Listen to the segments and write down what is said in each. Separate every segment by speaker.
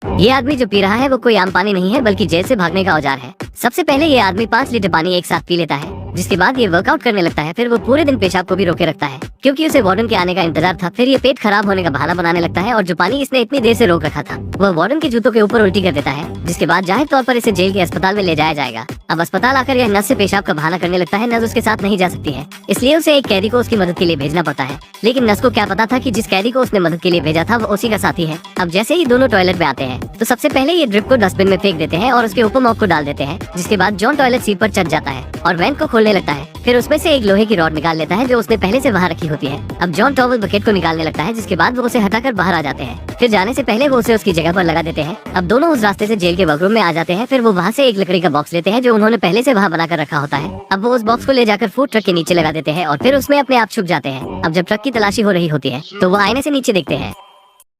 Speaker 1: ये आदमी जो पी रहा है वो कोई आम पानी नहीं है बल्कि जेल से भागने का औजार है। सबसे पहले ये आदमी 5 लीटर पानी एक साथ पी लेता है, जिसके बाद ये वर्कआउट करने लगता है। फिर वो पूरे दिन पेशाब को भी रोके रखता है क्योंकि उसे वार्डन के आने का इंतजार था। फिर ये पेट खराब होने का बहाना बनाने लगता है और जो पानी इसने इतनी देर से रोक रखा था वह वार्डन के जूतों के ऊपर उल्टी कर देता है, जिसके बाद जाहिर तौर पर इसे जेल के अस्पताल में ले जाया जाएगा। अब अस्पताल आकर यह नर्स से पेशाब का बहाना करने लगता है। नर्स उसके साथ नहीं जा सकती है, इसलिए उसे एक कैदी को उसकी मदद के लिए भेजना पड़ता है। लेकिन नर्स को क्या पता था कि जिस कैदी को उसने मदद के लिए भेजा था वो उसी का साथी है। अब जैसे ही दोनों टॉयलेट में आते हैं तो सबसे पहले ये ड्रिप को डस्टबिन में फेंक देते हैं और उसके ऊपर मॉप को डाल देते हैं, जिसके बाद जॉन टॉयलेट सीट पर चढ़ जाता है और वैन को खोलने लगता है। फिर उसमें से एक लोहे की रॉड निकाल लेता है जो उसने पहले से वहाँ रखी होती है। अब जॉन टॉवल बकेट को निकालने लगता है, जिसके बाद वो उसे हटाकर बाहर आ जाते हैं। फिर जाने से पहले वो उसे उसकी जगह पर लगा देते हैं। अब दोनों उस रास्ते से जेल के वर्करूम में आ जाते हैं। फिर वो वहाँ से एक लकड़ी का बॉक्स लेते हैं जो उन्होंने पहले से वहाँ बनाकर रखा होता है। अब वो उस बॉक्स को ले जाकर फूड ट्रक के नीचे लगा देते हैं और फिर उसमें अपने आप छुप जाते हैं। अब जब ट्रक की तलाशी हो रही होती है तो वो आईने से नीचे देखते हैं।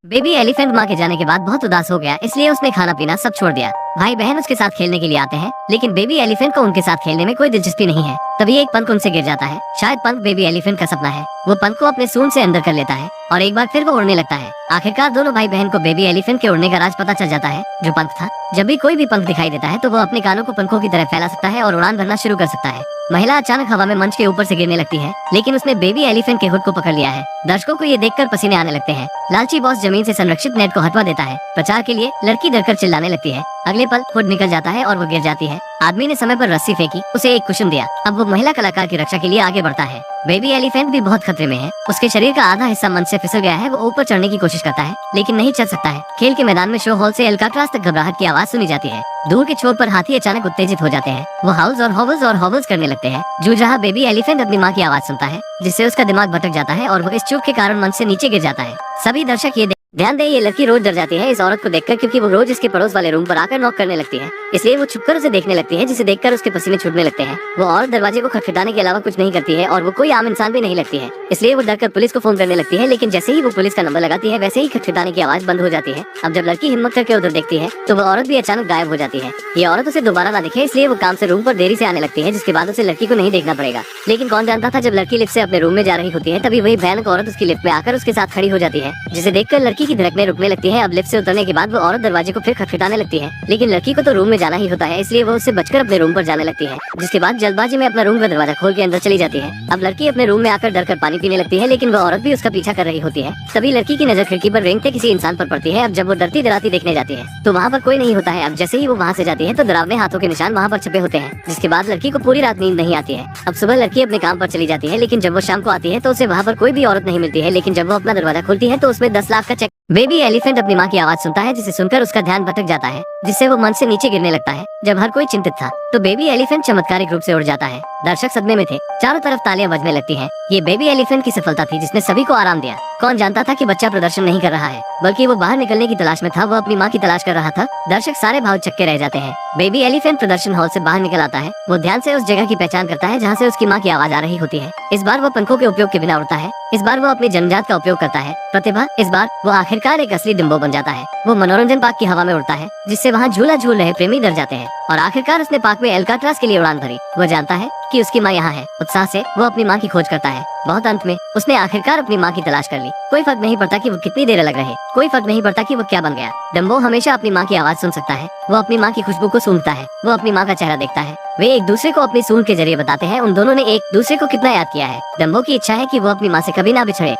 Speaker 1: बेबी एलिफेंट माँ के जाने के बाद बहुत उदास हो गया, इसलिए उसने खाना पीना सब छोड़ दिया। भाई बहन उसके साथ खेलने के लिए आते हैं, लेकिन बेबी एलिफेंट को उनके साथ खेलने में कोई दिलचस्पी नहीं है। तभी एक पंख उनसे गिर जाता है। शायद पंख बेबी एलिफेंट का सपना है। वो पंख को अपने सूंड से अंदर कर लेता है और एक बार फिर वो उड़ने लगता है। आखिरकार दोनों भाई बहन को बेबी एलिफेंट के उड़ने का राज पता चल जाता है, जो पंख था। जब भी कोई भी पंख दिखाई देता है तो वो अपने कानों को पंखों की तरह फैला सकता है और उड़ान भरना शुरू कर सकता है। महिला अचानक हवा में मंच के ऊपर से गिरने लगती है, लेकिन उसने बेबी एलिफेंट के हुड को पकड़ लिया है। दर्शकों को ये देखकर पसीने आने लगते हैं। लालची बॉस जमीन से संरक्षित नेट को हटवा देता है। प्रचार के लिए लड़की डरकर चिल्लाने लगती है। अगले पल हुड निकल जाता है और वो गिर जाती है। आदमी ने समय पर रस्सी फेंकी, उसे एक कुशन दिया। अब वो महिला कलाकार की रक्षा के लिए आगे बढ़ता है। बेबी एलिफेंट भी बहुत खतरे में है। उसके शरीर का आधा हिस्सा मंच से फिसल गया है। वो ऊपर चढ़ने की कोशिश करता है लेकिन नहीं चढ़ सकता है। खेल के मैदान में शो हॉल से एल्काट्राज तक घबराहट की आवाज सुनी जाती है। दूर के छोर पर हाथी अचानक उत्तेजित हो जाते हैं। वो हाउस और हॉवल्स करने लगते हैं। जूझ रहा बेबी एलिफेंट अपनी माँ की आवाज सुनता है, जिससे उसका दिमाग भटक जाता है और वो इस चूक के कारण मंच से नीचे गिर जाता है। सभी दर्शक ये ध्यान दे, ये लड़की रोज डर जाती है इस औरत को देखकर, क्योंकि वो रोज इसके पड़ोस वाले रूम पर आकर नॉक करने लगती है। इसलिए वो छुपकर उसे देखने लगती है, जिसे देखकर उसके पसीने छूटने लगते हैं। वो औरत दरवाजे को खटखटाने के अलावा कुछ नहीं करती है और वो कोई आम इंसान भी नहीं लगती है, इसलिए वो डरकर पुलिस को फोन करने लगती है। लेकिन जैसे ही वो पुलिस का नंबर लगाती है वैसे ही खटखटाने की आवाज बंद हो जाती है। अब जब लड़की हिम्मत करके उधर देखती है तो वो औरत भी अचानक गायब हो जाती है। ये औरत उसे दोबारा ना दिखे, इसलिए वो काम से रूम पर देरी से आने लगती है, जिसके बाद उसे लड़की को नहीं देखना पड़ेगा। लेकिन कौन जानता था, जब लड़की लिफ्ट से अपने रूम में जा रही होती है तभी वही भयानक औरत उसकी लिफ्ट में आकर उसके साथ खड़ी हो जाती है, जिसे देखकर लड़की की धड़कनें रुकने लगती है। अब लिफ्ट से उतरने के बाद वो औरत दरवाजे को फिर खटखटाने लगती है, लेकिन लड़की को तो रूम में जाना ही होता है, इसलिए वो उससे बचकर अपने रूम पर जाने लगती है, जिसके बाद जल्दबाजी में अपना रूम का दरवाजा खोल के अंदर चली जाती है। अब लड़की अपने रूम में आकर डरकर पानी पीने लगती है, लेकिन वो औरत भी उसका पीछा कर रही होती है। तभी लड़की की नजर खिड़की पर रेंगते किसी इंसान पर पड़ती है। अब जब वो डरती डराती देखने जाती है तो वहाँ पर कोई नहीं होता है। अब जैसे ही वो वहाँ से जाती है तो डरावने हाथों के निशान वहाँ पर छपे होते हैं, जिसके बाद लड़की को पूरी रात नींद नहीं आती है। अब सुबह लड़की अपने काम पर चली जाती है, लेकिन जब वो शाम को आती है तो उसे वहाँ पर कोई भी औरत नहीं मिलती है। लेकिन जब वो अपना दरवाजा खोलती है तो उसमें 10 लाख का चेक। बेबी एलिफेंट अपनी माँ की आवाज सुनता है, जिसे सुनकर उसका ध्यान भटक जाता है, जिससे वो मंच से नीचे गिरने लगता है। जब हर कोई चिंतित था तो बेबी एलिफेंट चमत्कारिक रूप से उड़ जाता है। दर्शक सदमे में थे, चारों तरफ तालियां बजने लगती हैं। ये बेबी एलिफेंट की सफलता थी जिसने सभी को आराम दिया। कौन जानता था कि बच्चा प्रदर्शन नहीं कर रहा है, बल्कि वो बाहर निकलने की तलाश में था। वो अपनी माँ की तलाश कर रहा था। दर्शक सारे भाव चक्के रह जाते हैं। बेबी एलिफेंट प्रदर्शन हॉल से बाहर निकल आता है। वो ध्यान से उस जगह की पहचान करता है जहाँ से उसकी माँ की आवाज आ रही होती है। इस बार वो पंखों के उपयोग के बिना उड़ता है। इस बार वो अपनी जन्मजात का उपयोग करता है, प्रतिभा। इस बार वो आखिरकार एक असली डिम्बो बन जाता है। वो मनोरंजन पार्क की हवा में उड़ता है, जिससे वहाँ झूला झूल रहे प्रेमी डर जाते हैं। और आखिरकार उसने पार्क में एल्काट्राज के लिए उड़ान भरी। वो जानता है कि उसकी माँ यहाँ है। उत्साह से वो अपनी माँ की खोज करता है। बहुत अंत में उसने आखिरकार अपनी माँ की तलाश कर ली। कोई फर्क नहीं पड़ता कि वो कितनी देर अलग रहे, कोई फर्क नहीं पड़ता कि वो क्या बन गया। डम्बो हमेशा अपनी माँ की आवाज सुन सकता है। वो अपनी माँ की खुशबू को सूंघता है। वो अपनी माँ का चेहरा देखता है। वे एक दूसरे को अपनी सूंघ के जरिए बताते हैं उन दोनों ने एक दूसरे को कितना याद किया है। डम्बो की इच्छा है कि वो अपनी माँ से कभी ना बिछड़े।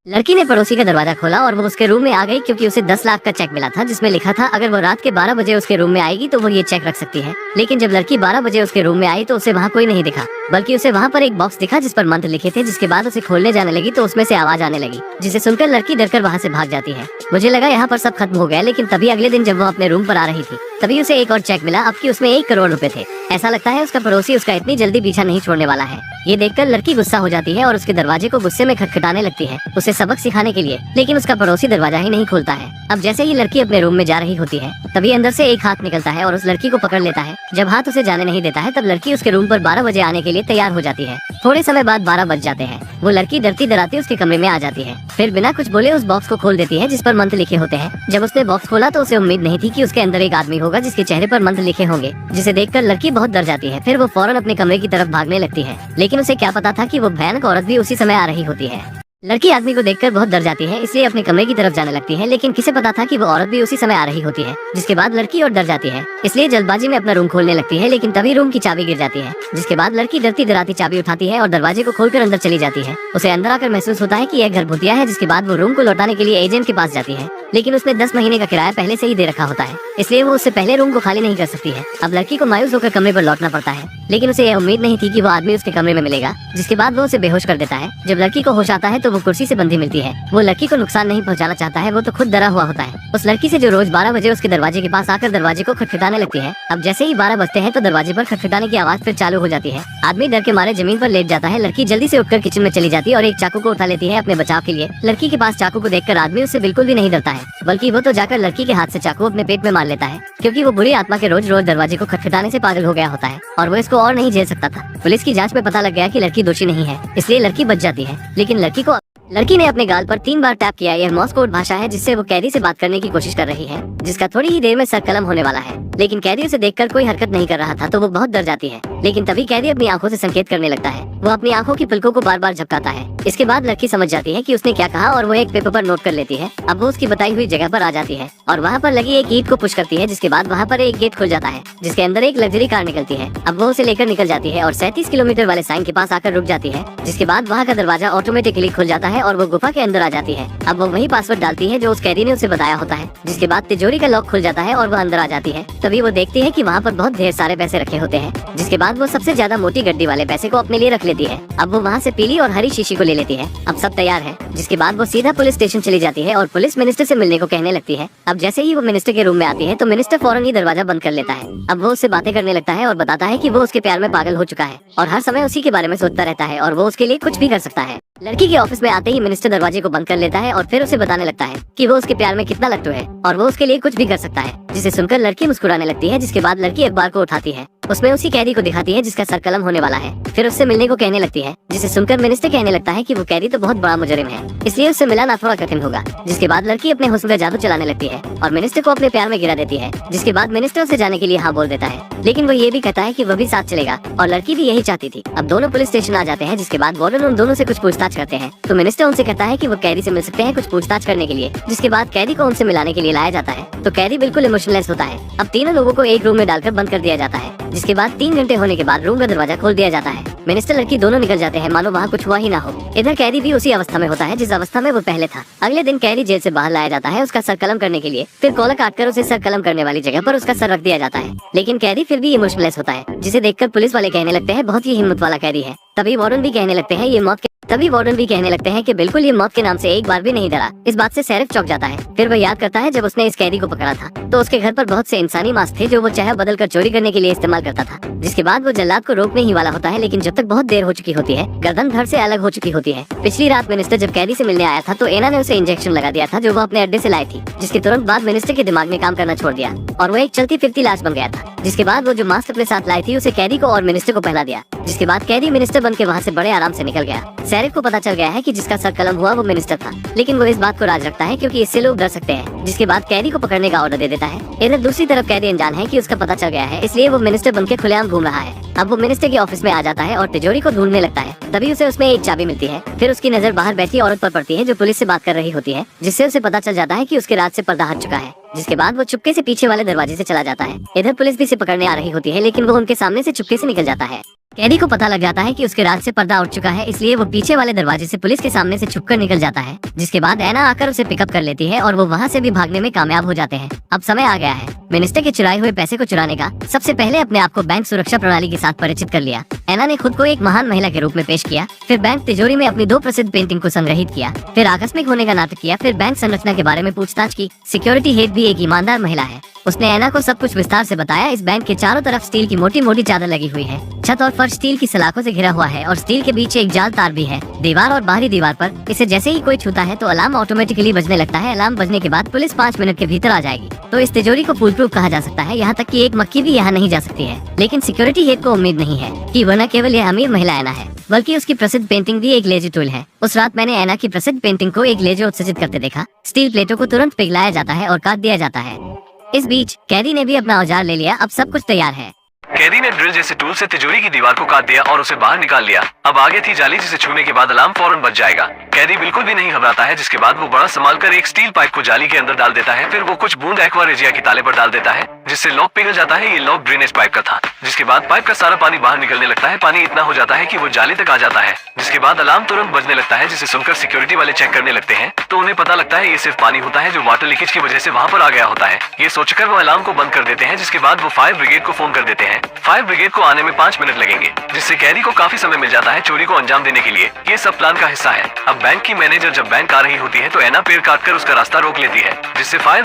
Speaker 1: लड़की ने पड़ोसी का दरवाजा खोला और वो उसके रूम में आ गई, क्योंकि उसे 10 लाख का चेक मिला था, जिसमें लिखा था अगर वो रात के 12 बजे उसके रूम में आएगी तो वो ये चेक रख सकती है। लेकिन जब लड़की 12 बजे उसके रूम में आई तो उसे वहाँ कोई नहीं दिखा, बल्कि उसे वहाँ पर एक बॉक्स दिखा जिस पर मंत्र लिखे थे। जिसके बाद उसे खोलने जाने लगी तो उसमें से आवाज आने लगी, जिसे सुनकर लड़की डरकर वहाँ से भाग जाती है। मुझे लगा यहाँ पर सब खत्म हो गया, लेकिन तभी अगले दिन जब वो अपने रूम पर आ रही थी तभी उसे एक और चेक मिला। अब की उसमें 1 करोड़ रुपए थे। ऐसा लगता है उसका पड़ोसी उसका इतनी जल्दी पीछा नहीं छोड़ने वाला है। ये देखकर लड़की गुस्सा हो जाती है और उसके दरवाजे को गुस्से में खटखटाने लगती है, उसे सबक सिखाने के लिए। लेकिन उसका पड़ोसी दरवाजा ही नहीं खोलता है। अब जैसे ही लड़की अपने रूम में जा रही होती है तभी अंदर से एक हाथ निकलता है और उस लड़की को पकड़ लेता है। जब हाथ उसे जाने नहीं देता है तब लड़की उसके रूम पर 12 बजे आने के लिए तैयार हो जाती है। थोड़े समय बाद 12 बज जाते हैं। वो लड़की डरती डराती उसके कमरे में आ जाती है। फिर बिना कुछ बोले उस बॉक्स को खोल देती है जिस पर मंत्र लिखे होते हैं। जब उसने बॉक्स खोला तो उसे उम्मीद नहीं थी कि उसके अंदर एक आदमी होगा जिसके चेहरे पर मंत्र लिखे होंगे, जिसे देखकर लड़की बहुत डर जाती है। फिर वो फौरन अपने कमरे की तरफ भागने लगती है, लेकिन उसे क्या पता था कि वो भयानक औरत भी उसी समय आ रही होती है। लड़की आदमी को देखकर बहुत डर जाती है, इसलिए अपने कमरे की तरफ जाने लगती है, लेकिन किसे पता था कि वो औरत भी उसी समय आ रही होती है। जिसके बाद लड़की और डर जाती है, इसलिए जल्दबाजी में अपना रूम खोलने लगती है, लेकिन तभी रूम की चाबी गिर जाती है। जिसके बाद लड़की डरती डराती चाबी उठाती है और दरवाजे को खोलकर अंदर चली जाती है। उसे अंदर आकर महसूस होता है कि यह घर भूतिया है। जिसके बाद वो रूम को लौटाने के लिए एजेंट के पास जाती है, लेकिन उसने 10 महीने का किराया पहले से ही दे रखा होता है, इसलिए वो उससे पहले रूम को खाली नहीं कर सकती है। अब लड़की को मायूस होकर कमरे पर लौटना पड़ता है, लेकिन उसे यह उम्मीद नहीं थी कि वो आदमी उसके कमरे में मिलेगा। जिसके बाद वो उसे बेहोश कर देता है। जब लड़की को होश आता है तो वो कुर्सी से बंधी मिलती है। वो लड़की को नुकसान नहीं पहुंचाना चाहता है, वो तो खुद डरा हुआ होता है उस लड़की से जो रोज 12 बजे उसके दरवाजे के पास आकर दरवाजे को खटखटाने लगती है। अब जैसे ही 12 बजते हैं तो दरवाजे पर खटखटाने की आवाज फिर चालू हो जाती है। आदमी डर के मारे जमीन पर लेट जाता है। लड़की जल्दी से उठकर किचन में चली जाती है और एक चाकू को उठा लेती है अपने बचाव के लिए। लड़की के पास चाकू को देखकर आदमी उससे बिल्कुल भी नहीं डरता है, बल्कि वो तो जाकर लड़की के हाथ से चाकू अपने पेट में मार लेता है, क्योंकि वो बुरी आत्मा के रोज रोज दरवाजे को खटखटाने से पागल हो गया होता है और वो इसको और नहीं झेल सकता था। पुलिस की जांच में पता लग गया कि लड़की दोषी नहीं है, इसलिए लड़की बच जाती है। लेकिन लड़की ने अपने गाल पर 3 बार टैप किया। यह मॉर्स कोड भाषा है जिससे वो कैदी से बात करने की कोशिश कर रही है, जिसका थोड़ी ही देर में सर कलम होने वाला है। लेकिन कैदी उसे देखकर कोई हरकत नहीं कर रहा था, तो वो बहुत डर जाती है। लेकिन तभी कैदी अपनी आंखों से संकेत करने लगता है। वो अपनी आंखों की पलकों को बार बार झपकाता है। इसके बाद लड़की समझ जाती है कि उसने क्या कहा और वो एक पेपर पर नोट कर लेती है। अब वो उसकी बताई हुई जगह पर आ जाती है और वहाँ पर लगी एक ईंट को पुश करती है। जिसके बाद वहाँ पर एक गेट खुल जाता है, जिसके अंदर एक लग्जरी कार निकलती है। अब वो उसे लेकर निकल जाती है और 37 किलोमीटर वाले साइन के पास आकर रुक जाती है। जिसके बाद वहाँ का दरवाजा ऑटोमेटिकली खुल जाता है और वो गुफा के अंदर आ जाती है। अब वो वही पासवर्ड डालती है जो उस कैदी ने उसे बताया होता है। जिसके बाद तिजोरी का लॉक खुल जाता है और वो अंदर आ जाती है। तभी वो देखती है कि वहाँ पर बहुत ढेर सारे पैसे रखे होते हैं। जिसके बाद वो सबसे ज्यादा मोटी गड्डी वाले पैसे को अपने लिए रख लेती है। अब वो वहाँ से पीली और हरी शीशी को ले लेती है। अब सब तैयार है। जिसके बाद वो सीधा पुलिस स्टेशन चली जाती है और पुलिस मिनिस्टर से मिलने को कहने लगती है। अब जैसे ही वो मिनिस्टर के रूम में आती है तो मिनिस्टर फौरन ही दरवाजा बंद कर लेता है। अब वो उससे बातें करने लगता है और बताता है कि वो उसके प्यार में पागल हो चुका है और हर समय उसी के बारे में सोचता रहता है और वो उसके लिए कुछ भी कर सकता है। लड़की के ऑफिस में आते ही मिनिस्टर दरवाजे को बंद कर लेता है और फिर उसे बताने लगता है कि वो उसके प्यार में कितना लट्टू है और वो उसके लिए कुछ भी कर सकता है। जिसे सुनकर लड़की मुस्कुराने लगती है। जिसके बाद लड़की अखबार को उठाती है, उसमें उसी कैदी को दिखाती है जिसका सर कलम होने वाला है। फिर उससे मिलने को कहने लगती है, जिसे सुनकर मिनिस्टर कहने लगता है कि वो कैदी तो बहुत बड़ा मुजरिम है, इसलिए उससे मिलाना थोड़ा कठिन होगा। जिसके बाद लड़की अपने हुस्न का जादू चलाने लगती है और मिनिस्टर को अपने प्यार में गिरा देती है। जिसके बाद मिनिस्टर उसे जाने के लिए हाँ बोल देता है, लेकिन वो ये भी कहता है कि वो भी साथ चलेगा और लड़की भी यही चाहती थी। अब दोनों पुलिस स्टेशन आ जाते हैं। जिसके बाद वार्डन उन दोनों से कुछ पूछताछ करते हैं, तो मिनिस्टर उनसे कहता है कि वो कैदी से मिल सकते हैं कुछ पूछताछ करने के लिए। जिसके बाद कैदी को उनसे मिलाने के लिए लाया जाता है, तो कैदी बिल्कुल इमोशनलेस होता है। अब तीनों लोगों को एक रूम में डालकर बंद कर दिया जाता है। जिसके बाद 3 घंटे होने के बाद रूम का दरवाजा खोल दिया जाता है। मिनिस्टर लड़की दोनों निकल जाते हैं, मानो वहाँ कुछ हुआ ही ना हो। इधर कैदी भी उसी अवस्था में होता है जिस अवस्था में वो पहले था। अगले दिन कैदी जेल से बाहर लाया जाता है उसका सर कलम करने के लिए। फिर कॉलर काटकर उसे सर कलम करने वाली जगह पर उसका सर रख दिया जाता है। लेकिन कैदी फिर भी इमोशनलेस होता है, जिसे देखकर पुलिस वाले कहने लगते हैं बहुत ही हिम्मत वाला कैदी है। तभी वार्डन भी कहने लगते हैं कि बिल्कुल ये मौत के नाम से एक बार भी नहीं डरा। इस बात से शेरिफ चौंक जाता है। फिर वह याद करता है जब उसने इस कैदी को पकड़ा था तो उसके घर पर बहुत से इंसानी मांस थे जो वो चेहरा बदल कर चोरी करने के लिए इस्तेमाल करता था। जिसके बाद वो जल्लाद को रोकने ही वाला होता है, लेकिन जब तक बहुत देर हो चुकी होती है, गर्दन धड़ से अलग हो चुकी होती है। पिछली रात मिनिस्टर जब कैदी से मिलने आया था तो एना ने उसे इंजेक्शन लगा दिया था जो वो अपने अड्डे से लाई थी, जिसके तुरंत बाद मिनिस्टर के दिमाग में काम करना छोड़ दिया और वो एक चलती फिरती लाश बन गया था। जिसके बाद वो जो मास्क अपने साथ लाई थी उसे कैदी को और मिनिस्टर को पहना दिया। जिसके बाद कैदी मिनिस्टर बन के वहाँ से बड़े आराम से निकल गया। शेरिफ को पता चल गया है कि जिसका सर कलम हुआ वो मिनिस्टर था, लेकिन वो इस बात को राज रखता है क्योंकि इससे लोग डर सकते हैं। जिसके बाद कैदी को पकड़ने का ऑर्डर दे देता है। इधर दूसरी तरफ कैदी अनजान है कि उसका पता चल गया है, इसलिए वो मिनिस्टर बन के खुलेआम घूम रहा है। अब वो मिनिस्टर के ऑफिस में आ जाता है और तिजोरी को ढूंढने लगता है। तभी उसे उसमें एक चाबी मिलती है। फिर उसकी नजर बाहर बैठी औरत पर पड़ती है जो पुलिस से बात कर रही होती है, जिससे उसे पता चल जाता है कि उसके राज से पर्दा हट चुका है। जिसके बाद वो चुपके से पीछे वाले दरवाजे से चला जाता है। इधर पुलिस भी इसे पकड़ने आ रही होती है, लेकिन वो उनके सामने से चुपके से निकल जाता है। कैदी को पता लग जाता है कि उसके राज से पर्दा उठ चुका है, इसलिए वो पीछे वाले दरवाजे से पुलिस के सामने से छुपकर निकल जाता है। जिसके बाद एना आकर उसे पिकअप कर लेती है और वो वहाँ से भी भागने में कामयाब हो जाते हैं। अब समय आ गया है मिनिस्टर के चुराए हुए पैसे को चुराने का। सबसे पहले अपने आप को बैंक सुरक्षा प्रणाली के साथ परिचित कर लिया। एना ने खुद को एक महान महिला के रूप में पेश किया। फिर बैंक तिजोरी में अपनी 2 प्रसिद्ध पेंटिंग को संग्रहित किया। फिर आकस्मिक होने का नाटक किया। फिर बैंक संरचना के बारे में पूछताछ की। सिक्योरिटी हेड भी एक ईमानदार महिला है। उसने एना को सब कुछ विस्तार से बताया। इस बैंक के चारों तरफ स्टील की मोटी मोटी चादर लगी हुई है। छत और फर्श स्टील की सलाखों से घिरा हुआ है और स्टील के बीच एक जाल तार भी है। दीवार और बाहरी दीवार पर इसे जैसे ही कोई छूता है तो अलार्म ऑटोमेटिकली बजने लगता है। अलार्म बजने के बाद पुलिस 5 मिनट के भीतर आ जाएगी। तो इस तिजोरी को फूल प्रूफ कहा जा सकता है। यहाँ तक कि एक मक्खी भी यहाँ नहीं जा सकती है। लेकिन सिक्योरिटी हेड को उम्मीद नहीं है कि वह न केवल यह अमीर महिला एना है, बल्कि उसकी प्रसिद्ध पेंटिंग भी एक लेजर टूल है। उस रात मैंने एना की प्रसिद्ध पेंटिंग को एक लेजर उत्सर्जित करते देखा। स्टील प्लेटों को तुरंत पिघलाया जाता है और काट दिया जाता है। इस बीच कैदी ने भी अपना औजार ले लिया। अब सब कुछ तैयार है।
Speaker 2: कैदी ने ड्रिल जैसे टूल से तिजोरी की दीवार को काट दिया और उसे बाहर निकाल लिया। अब आगे थी जाली, जिसे छूने के बाद अलार्म फौरन बज जाएगा। कैदी बिल्कुल भी नहीं घबराता है, जिसके बाद वो बड़ा संभाल कर एक स्टील पाइप को जाली के अंदर डाल देता है। फिर वो कुछ बूंद एक्वा रेजिया के ताले पर डाल देता है, जिससे लॉक पिघल जाता है। ये लॉक ड्रेनेज पाइप का था, जिसके बाद पाइप का सारा पानी बाहर निकलने लगता है। पानी इतना हो जाता है कि वो जाली तक आ जाता है, जिसके बाद अलार्म तुरंत बजने लगता है, जिसे सुनकर सिक्योरिटी वाले चेक करने लगते हैं। तो उन्हें पता लगता है ये सिर्फ पानी होता है जो वाटर लीकेज की वजह से वहाँ पर आ गया होता है। ये सोचकर वो अलार्म को बंद कर देते हैं, जिसके बाद वो फायर ब्रिगेड को फोन कर देते हैं। फायर ब्रिगेड को आने में 5 मिनट लगेंगे, जिससे कैदी को काफी समय मिल जाता है चोरी को अंजाम देने के लिए। ये सब प्लान का हिस्सा है। अब बैंक की मैनेजर जब बैंक आ रही होती है तो एना पेड़ काटकर उसका रास्ता रोक लेती है, जिससे फायर